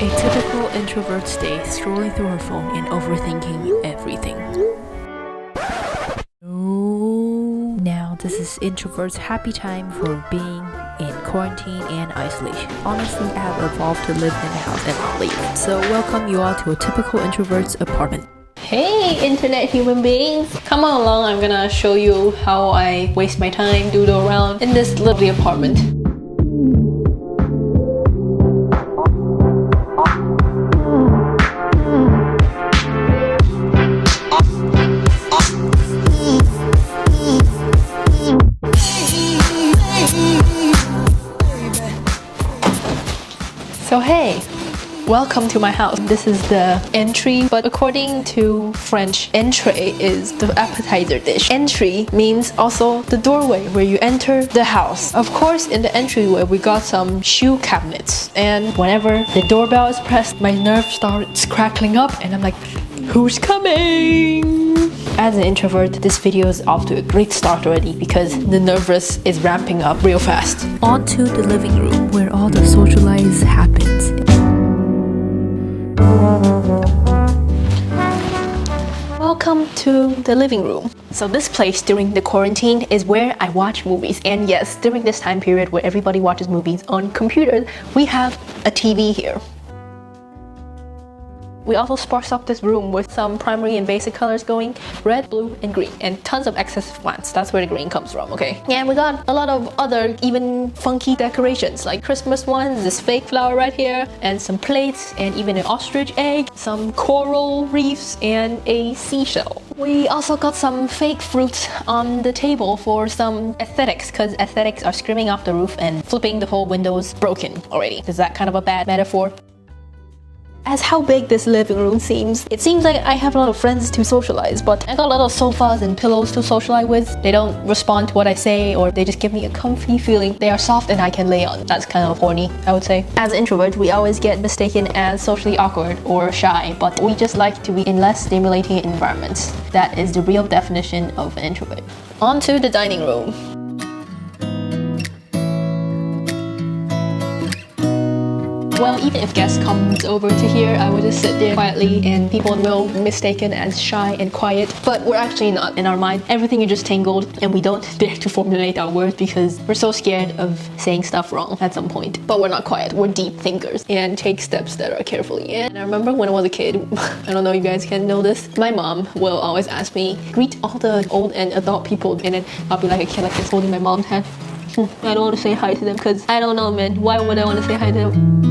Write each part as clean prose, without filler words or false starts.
A typical introvert's day, strolling through her phone and overthinking everything. Oh, now this is introvert's happy time for being in quarantine and isolation. Honestly, I have evolved to live in the house and not leave. So welcome you all to a typical introvert's apartment. Hey internet human beings! Come on along, I'm gonna show you how I waste my time doodle around in this lovely apartment. So hey, welcome to my house. This is the entry, but according to French, entrée is the appetizer dish. Entry means also the doorway where you enter the house. Of course, in the entryway, we got some shoe cabinets. And whenever the doorbell is pressed, my nerve starts crackling up and I'm like, who's coming? As an introvert, this video is off to a great start already because the nervous is ramping up real fast. On to the living room where all the socialize happens. Welcome to the living room. So this place during the quarantine is where I watch movies. And yes, during this time period where everybody watches movies on computers, we have a TV here. We also sparse up this room with some primary and basic colors going red, blue, and green, and tons of excessive plants. That's where the green comes from, okay? And we got a lot of other even funky decorations, like Christmas ones, this fake flower right here, and some plates, and even an ostrich egg, some coral reefs, and a seashell. We also got some fake fruits on the table for some aesthetics, because aesthetics are screaming off the roof and flipping the whole windows broken already. Is that kind of a bad metaphor? As how big this living room seems, it seems like I have a lot of friends to socialize, but I got a lot of sofas and pillows to socialize with. They don't respond to what I say, or they just give me a comfy feeling. They are soft and I can lay on. That's kind of horny, I would say. As introverts, we always get mistaken as socially awkward or shy, but we just like to be in less stimulating environments. That is the real definition of an introvert. On to the dining room. Well, even if guests comes over to here, I would just sit there quietly and people will mistaken as shy and quiet, but we're actually not. In our mind, everything is just tangled and we don't dare to formulate our words because we're so scared of saying stuff wrong at some point. But we're not quiet, we're deep thinkers and take steps that are carefully. And I remember when I was a kid, I don't know if you guys can know this, my mom will always ask me, greet all the old and adult people, and then I'll be like a kid like this holding my mom's hand. I don't want to say hi to them because I don't know, man, why would I want to say hi to them?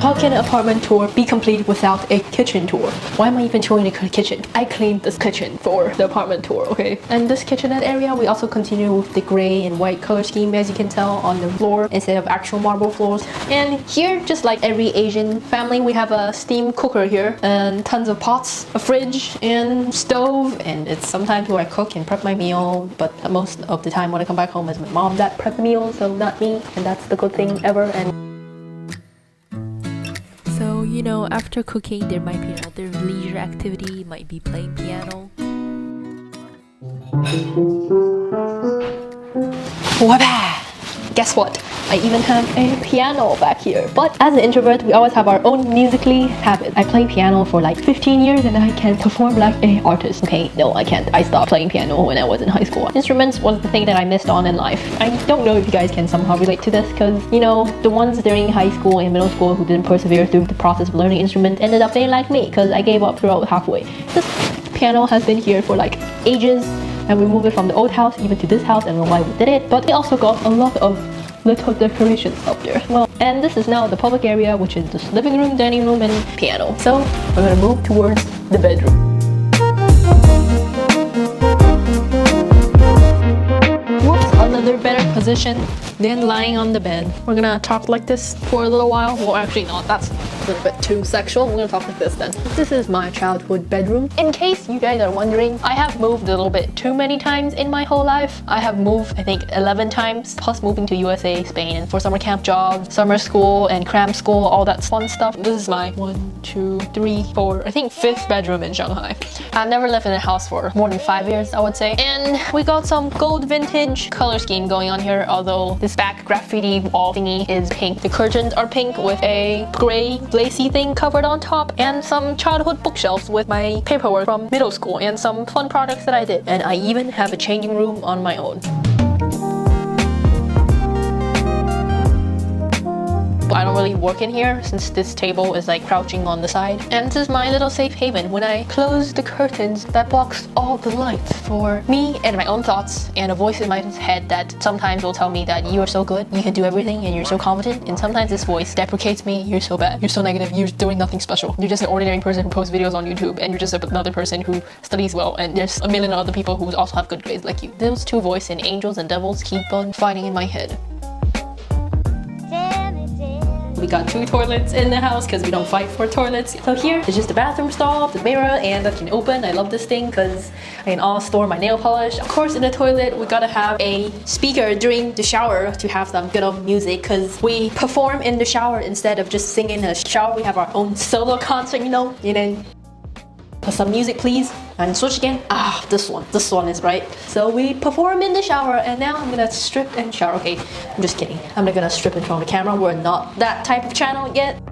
How can an apartment tour be complete without a kitchen tour? Why am I even showing the kitchen? I cleaned this kitchen for the apartment tour, okay? And this kitchenette area, we also continue with the gray and white color scheme, as you can tell, on the floor instead of actual marble floors. And here, just like every Asian family, we have a steam cooker here and tons of pots, a fridge, and stove. And it's sometimes where I cook and prep my meal, but most of the time when I come back home, it's my mom that prep the meal, so not me. And that's the good thing ever. And So, you know, after cooking, there might be another leisure activity, might be playing piano. Wabah! Guess what? I even have a piano back here. But as an introvert, we always have our own musically habit. I play piano for like 15 years and I can perform like an artist. Okay, no, I can't. I stopped playing piano when I was in high school. Instruments was the thing that I missed on in life. I don't know if you guys can somehow relate to this because, you know, the ones during high school and middle school who didn't persevere through the process of learning instrument ended up being like me because I gave up throughout halfway. This piano has been here for like ages. And we moved it from the old house even to this house. I don't know why we did it, but we also got a lot of little decorations up there as well. And this is now the public area, which is this living room, dining room, and piano. So we're gonna move towards the bedroom. Whoops, another better position than lying on the bed. We're gonna talk like this for a little while. Well, actually not, that's a little bit too sexual. We're gonna talk like this then. This is my childhood bedroom. In case you guys are wondering, I have moved a little bit too many times in my whole life. I have moved, I think, 11 times, plus moving to USA, Spain, for summer camp jobs, summer school, and cram school, all that fun stuff. This is my 1, 2, 3, 4, I think 5th bedroom in Shanghai. I've never lived in a house for more than 5 years, I would say. And we got some gold vintage color scheme theme going on here, although this back graffiti wall thingy is pink. The curtains are pink with a gray lacy thing covered on top, and some childhood bookshelves with my paperwork from middle school and some fun projects that I did. And I even have a changing room on my own. I don't really work in here since this table is like crouching on the side. And this is my little safe haven when I close the curtains that blocks all the lights for me and my own thoughts and a voice in my head that sometimes will tell me that you are so good, you can do everything, and you're so competent. And sometimes this voice deprecates me, you're so bad, you're so negative, you're doing nothing special. You're just an ordinary person who posts videos on YouTube, and you're just another person who studies well, and there's a million other people who also have good grades like you. Those two voices, and angels and devils, keep on fighting in my head. We got 2 toilets in the house because we don't fight for toilets. So here is just the bathroom stall, the mirror, and that can open. I love this thing because I can all store my nail polish. Of course, in the toilet, we gotta have a speaker during the shower to have some good old music because we perform in the shower instead of just singing in the shower. We have our own solo concert, you know. Some music, please. And switch again. This one is right. So we perform in the shower, and now I'm gonna strip and shower. Okay, I'm just kidding. I'm not gonna strip in front of the camera. We're not that type of channel yet.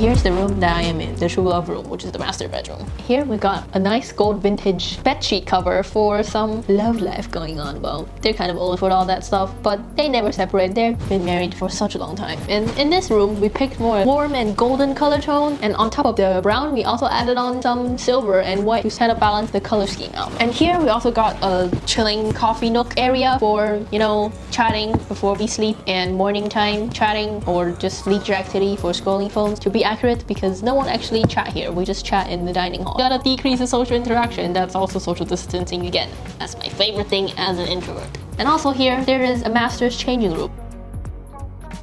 Here's the room that I am in, the true love room, which is the master bedroom. Here we got a nice gold vintage bedsheet cover for some love life going on. Well, they're kind of old for all that stuff, but they never separate. They've been married for such a long time. And in this room, we picked more warm and golden color tone, and on top of the brown, we also added on some silver and white to kind of balance the color scheme out. And here we also got a chilling coffee nook area for, you know, chatting before we sleep, and morning time chatting, or just leisure activity for scrolling phones. To be accurate, because no one actually chat here, we just chat in the dining hall. Gotta decrease the social interaction. That's also social distancing again. That's my favorite thing as an introvert. And also here, there is a master's changing room.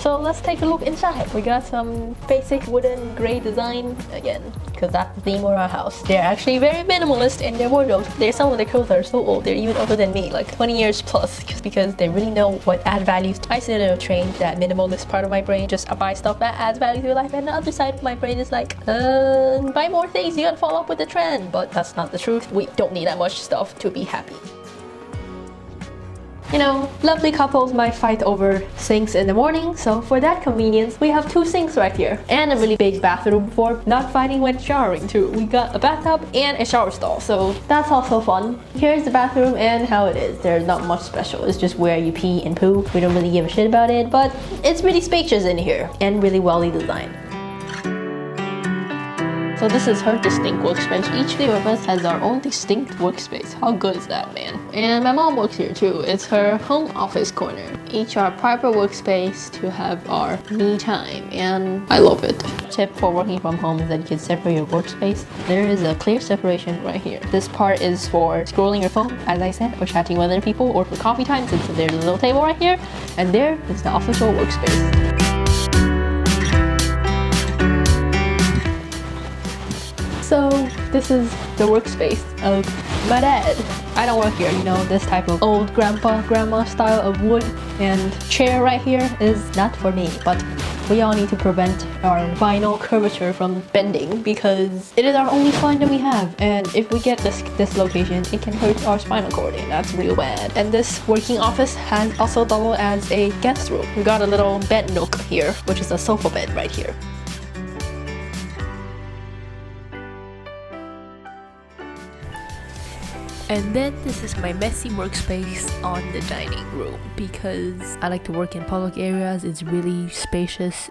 So let's take a look inside. We got some basic wooden gray design again, because that's the theme of our house. They're actually very minimalist in their wardrobe. Some of their clothes are so old, they're even older than me, like 20 years plus, just because they really know what add values. I still don't train that minimalist part of my brain, just buy stuff that adds value to your life, and the other side of my brain is like, buy more things, you gotta follow up with the trend. But that's not the truth. We don't need that much stuff to be happy. You know, lovely couples might fight over sinks in the morning, so for that convenience, we have 2 sinks right here. And a really big bathroom for not fighting when showering too. We got a bathtub and a shower stall, so that's also fun. Here's the bathroom and how it is. There's not much special, it's just where you pee and poo. We don't really give a shit about it, but it's really spacious in here and really well designed. So this is her distinct workspace. Each of us has our own distinct workspace. How good is that, man? And my mom works here too. It's her home office corner. Each our private workspace to have our me time, and I love it. Tip for working from home is that you can separate your workspace. There is a clear separation right here. This part is for scrolling your phone, as I said, or chatting with other people, or for coffee time, since there's a little table right here. And there is the official workspace. So this is the workspace of my dad. I don't work here, you know, this type of old grandma style of wood and chair right here is not for me, but we all need to prevent our vinyl curvature from bending because it is our only spine that we have, and if we get this location, it can hurt our spinal cord, and that's real bad. And this working office has also doubled as a guest room. We got a little bed nook here, which is a sofa bed right here. And then this is my messy workspace on the dining room because I like to work in public areas. It's really spacious.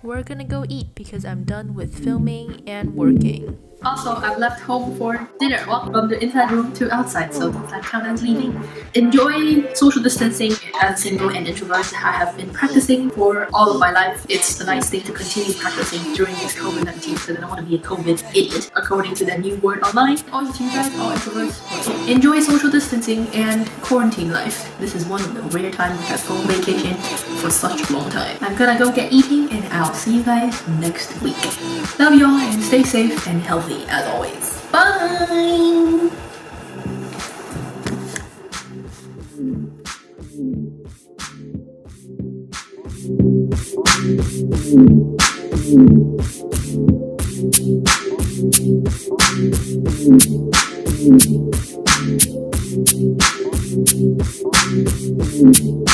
We're gonna go eat because I'm done with filming and working. Also, I've left home for dinner. Walked from the inside room to outside, so that count as leaving. Enjoy social distancing as a single and introvert. I have been practicing for all of my life. It's a nice thing to continue practicing during this COVID-19 because I don't want to be a COVID idiot, according to the new word online. All you guys, all introverts, enjoy social distancing and quarantine life. This is one of the rare times we have home vacation for such a long time. I'm gonna go get eating, and I'll see you guys next week. Love y'all and stay safe and healthy as always. Bye! Thank you.